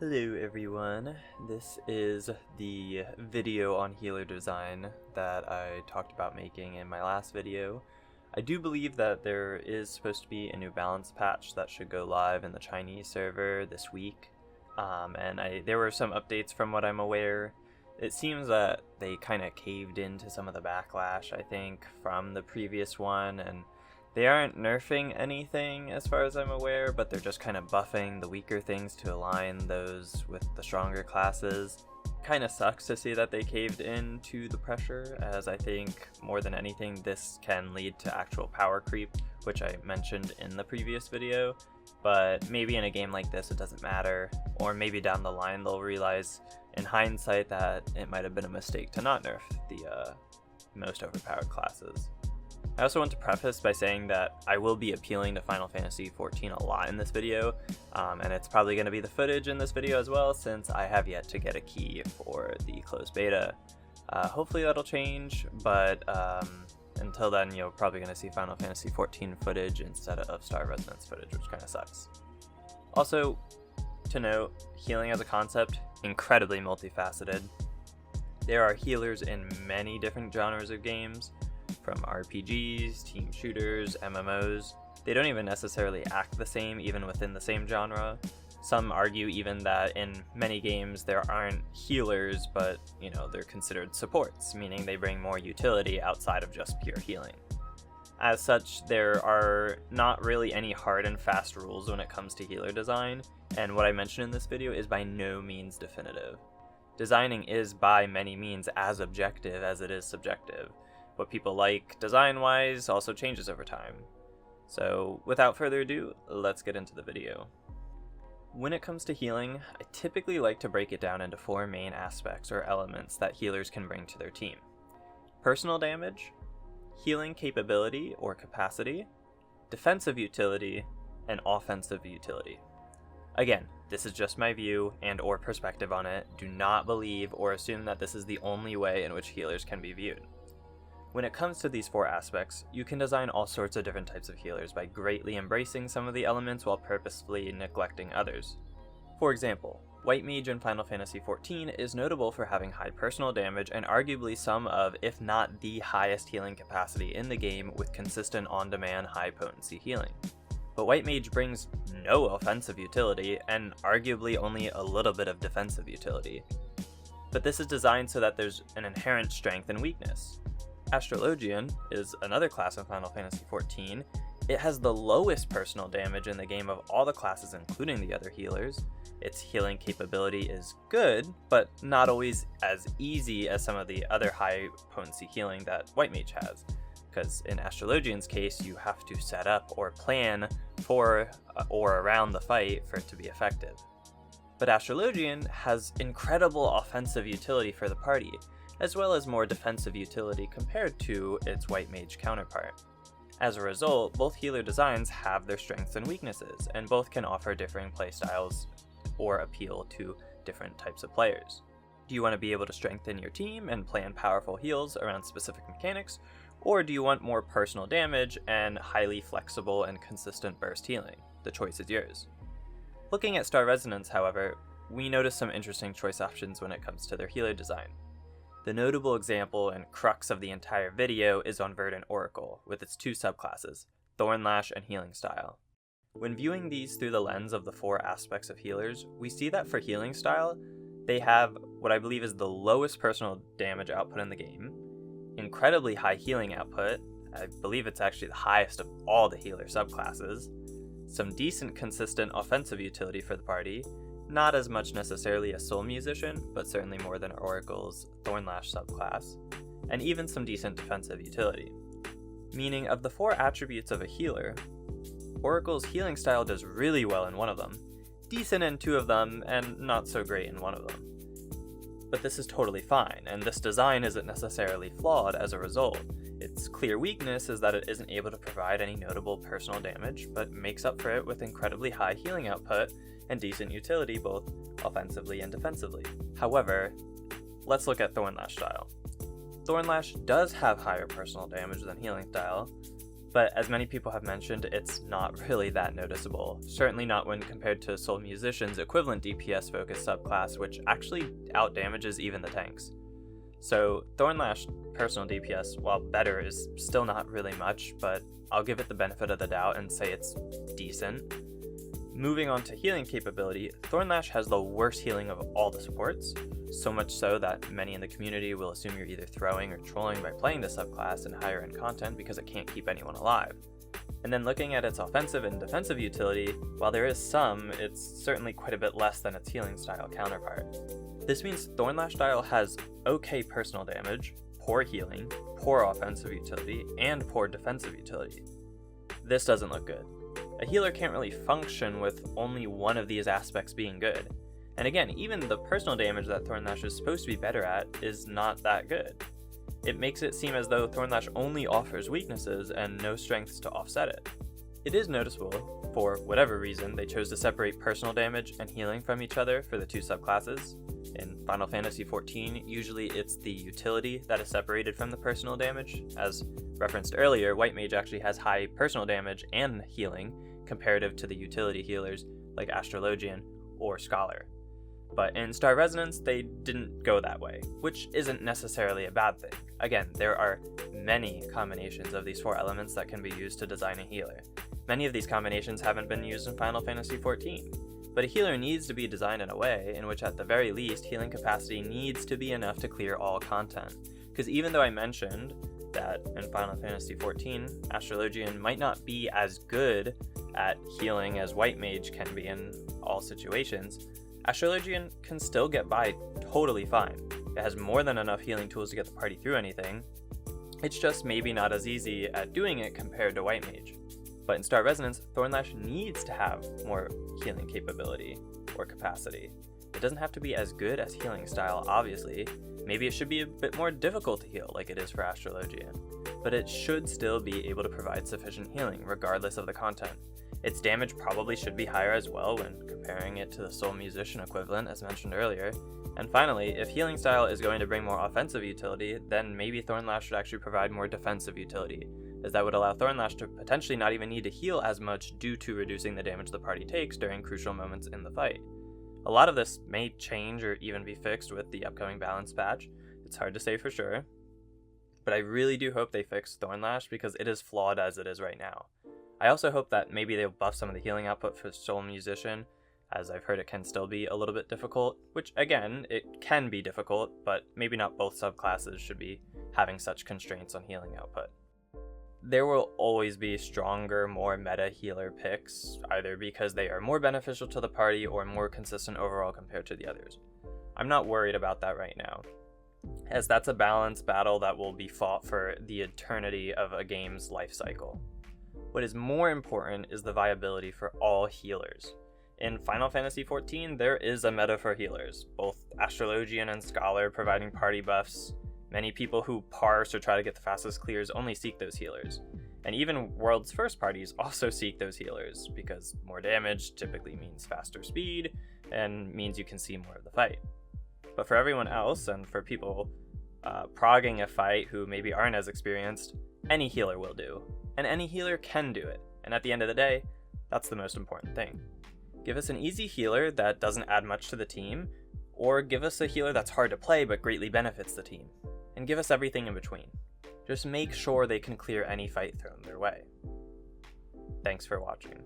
Hello everyone, this is the video on healer design that I talked about making in my last video. I do believe that there is supposed to be a new balance patch that should go live in the Chinese server this week, there were some updates from what I'm aware. It seems that they kind of caved into some of the backlash, I think, from the previous one, and they aren't nerfing anything as far as I'm aware, but they're just kind of buffing the weaker things to align those with the stronger classes. Kind of sucks to see that they caved into the pressure, as I think more than anything this can lead to actual power creep, which I mentioned in the previous video. But maybe in a game like this it doesn't matter, or maybe down the line they'll realize in hindsight that it might have been a mistake to not nerf the most overpowered classes. I also want to preface by saying that I will be appealing to Final Fantasy XIV a lot in this video, and it's probably going to be the footage in this video as well, since I have yet to get a key for the closed beta. Hopefully that'll change, but until then you're probably going to see Final Fantasy XIV footage instead of Star Resonance footage, which kind of sucks. Also, to note, healing as a concept, incredibly multifaceted. There are healers in many different genres of games, from RPGs, team shooters, MMOs. They don't even necessarily act the same even within the same genre. Some argue even that in many games there aren't healers, but they're considered supports, meaning they bring more utility outside of just pure healing. As such, there are not really any hard and fast rules when it comes to healer design, and what I mentioned in this video is by no means definitive. Designing is by many means as objective as it is subjective. What people like design-wise also changes over time. So without further ado, let's get into the video. When it comes to healing, I typically like to break it down into four main aspects or elements that healers can bring to their team. Personal damage, healing capability or capacity, defensive utility, and offensive utility. Again, this is just my view and or perspective on it. Do not believe or assume that this is the only way in which healers can be viewed. When it comes to these four aspects, you can design all sorts of different types of healers by greatly embracing some of the elements while purposefully neglecting others. For example, White Mage in Final Fantasy XIV is notable for having high personal damage and arguably some of, if not the highest healing capacity in the game with consistent on-demand high-potency healing. But White Mage brings no offensive utility and arguably only a little bit of defensive utility. But this is designed so that there's an inherent strength and weakness. Astrologian is another class in Final Fantasy XIV. It has the lowest personal damage in the game of all the classes, including the other healers. Its healing capability is good, but not always as easy as some of the other high potency healing that White Mage has. Because in Astrologian's case, you have to set up or plan for or around the fight for it to be effective. But Astrologian has incredible offensive utility for the party, as well as more defensive utility compared to its White Mage counterpart. As a result, both healer designs have their strengths and weaknesses, and both can offer differing playstyles or appeal to different types of players. Do you want to be able to strengthen your team and plan powerful heals around specific mechanics, or do you want more personal damage and highly flexible and consistent burst healing? The choice is yours. Looking at Star Resonance, however, we notice some interesting choice options when it comes to their healer design. The notable example and crux of the entire video is on Verdant Oracle, with its two subclasses, Thornlash and Healing Style. When viewing these through the lens of the four aspects of healers, we see that for Healing Style, they have what I believe is the lowest personal damage output in the game, incredibly high healing output, I believe it's actually the highest of all the healer subclasses, some decent consistent offensive utility for the party, not as much necessarily a soul musician, but certainly more than Oracle's Thornlash subclass, and even some decent defensive utility. Meaning, of the four attributes of a healer, Oracle's Healing Style does really well in one of them, decent in two of them, and not so great in one of them. But this is totally fine, and this design isn't necessarily flawed as a result. Its clear weakness is that it isn't able to provide any notable personal damage, but makes up for it with incredibly high healing output and decent utility both offensively and defensively. However, let's look at Thornlash Style. Thornlash does have higher personal damage than Healing Style, but as many people have mentioned, it's not really that noticeable, certainly not when compared to Soul Musician's equivalent DPS-focused subclass, which actually outdamages even the tanks. So Thornlash personal DPS, while better, is still not really much, but I'll give it the benefit of the doubt and say it's decent. Moving on to healing capability, Thornlash has the worst healing of all the supports, so much so that many in the community will assume you're either throwing or trolling by playing the subclass in higher end content because it can't keep anyone alive. And then looking at its offensive and defensive utility, while there is some, it's certainly quite a bit less than its healing style counterpart. This means Thornlash style has okay personal damage, poor healing, poor offensive utility, and poor defensive utility. This doesn't look good. A healer can't really function with only one of these aspects being good. And again, even the personal damage that Thornlash is supposed to be better at is not that good. It makes it seem as though Thornlash only offers weaknesses and no strengths to offset it. It is noticeable, for whatever reason, they chose to separate personal damage and healing from each other for the two subclasses. In Final Fantasy XIV, usually it's the utility that is separated from the personal damage. As referenced earlier, White Mage actually has high personal damage and healing, comparative to the utility healers like Astrologian or Scholar. But in Star Resonance, they didn't go that way, which isn't necessarily a bad thing. Again, there are many combinations of these four elements that can be used to design a healer. Many of these combinations haven't been used in Final Fantasy XIV, but a healer needs to be designed in a way in which at the very least healing capacity needs to be enough to clear all content. Because even though I mentioned that in Final Fantasy XIV, Astrologian might not be as good at healing as White Mage can be in all situations, Astrologian can still get by totally fine. It has more than enough healing tools to get the party through anything. It's just maybe not as easy at doing it compared to White Mage. But in Star Resonance, Thornlash needs to have more healing capability or capacity. It doesn't have to be as good as healing style, obviously. Maybe it should be a bit more difficult to heal like it is for Astrologian. But it should still be able to provide sufficient healing regardless of the content. Its damage probably should be higher as well when comparing it to the Soul Musician equivalent as mentioned earlier. And finally, if healing style is going to bring more offensive utility, then maybe Thornlash should actually provide more defensive utility, as that would allow Thornlash to potentially not even need to heal as much due to reducing the damage the party takes during crucial moments in the fight. A lot of this may change or even be fixed with the upcoming balance patch. It's hard to say for sure, but I really do hope they fix Thornlash because it is flawed as it is right now. I also hope that maybe they'll buff some of the healing output for Soul Musician, as I've heard it can still be a little bit difficult, which again, it can be difficult, but maybe not both subclasses should be having such constraints on healing output. There will always be stronger, more meta healer picks, either because they are more beneficial to the party or more consistent overall compared to the others. I'm not worried about that right now, as that's a balanced battle that will be fought for the eternity of a game's life cycle. What is more important is the viability for all healers. In Final Fantasy XIV, there is a meta for healers, both Astrologian and Scholar providing party buffs. Many people who parse or try to get the fastest clears only seek those healers. And even World's First parties also seek those healers, because more damage typically means faster speed, and means you can see more of the fight. But for everyone else, and for people progging a fight who maybe aren't as experienced, any healer will do. And any healer can do it. And at the end of the day, that's the most important thing. Give us an easy healer that doesn't add much to the team, or give us a healer that's hard to play but greatly benefits the team. And give us everything in between. Just make sure they can clear any fight thrown their way. Thanks for watching.